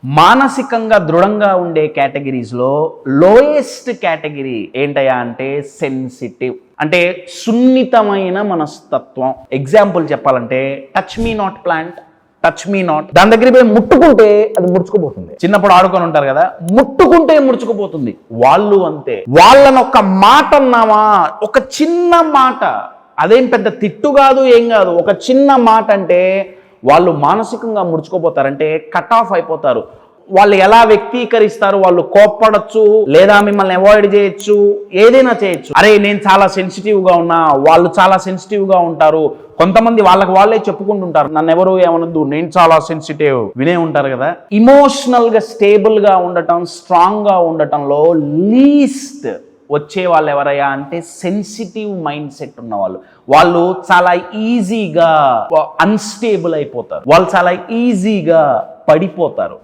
మానసికంగా దృఢంగా ఉండే కేటగిరీస్లో లోయెస్ట్ కేటగిరీ ఏంటయ్యా అంటే సెన్సిటివ్, అంటే సున్నితమైన మనస్తత్వం. ఎగ్జాంపుల్ చెప్పాలంటే touch me not plant, touch me not. దాని దగ్గర పోయి ముట్టుకుంటే అది ముడుచుకుపోతుంది. చిన్నప్పుడు ఆడుకొని ఉంటారు కదా, ముట్టుకుంటే ముడుచుకుపోతుంది. వాళ్ళు అంతే. వాళ్ళని ఒక మాట అన్నామా, ఒక చిన్న మాట, అదేం పెద్ద తిట్టు కాదు, ఏం కాదు, ఒక చిన్న మాట అంటే వాళ్ళు మానసికంగా ముడుచుకోపోతారంటే కట్ ఆఫ్ అయిపోతారు. వాళ్ళు ఎలా వ్యక్తీకరిస్తారు, వాళ్ళు కోప్పడచ్చు లేదా మిమ్మల్ని అవాయిడ్ చేయొచ్చు, ఏదైనా చేయొచ్చు. అరే నేను చాలా సెన్సిటివ్గా ఉన్నా, వాళ్ళు చాలా సెన్సిటివ్గా ఉంటారు. కొంతమంది వాళ్ళకి వాళ్ళే చెప్పుకుంటుంటారు, నన్ను ఎవరు ఏమనొద్దు, నేను చాలా సెన్సిటివ్, వినే ఉంటారు కదా. ఇమోషనల్గా స్టేబుల్గా ఉండటం, స్ట్రాంగ్గా ఉండటంలో లీస్ట్ వచ్చే వాళ్ళు ఎవరయ్యా అంటే సెన్సిటివ్ మైండ్ సెట్ ఉన్న వాళ్ళు. వాళ్ళు చాలా ఈజీగా అన్స్టేబుల్ అయిపోతారు, వాళ్ళు చాలా ఈజీగా పడిపోతారు.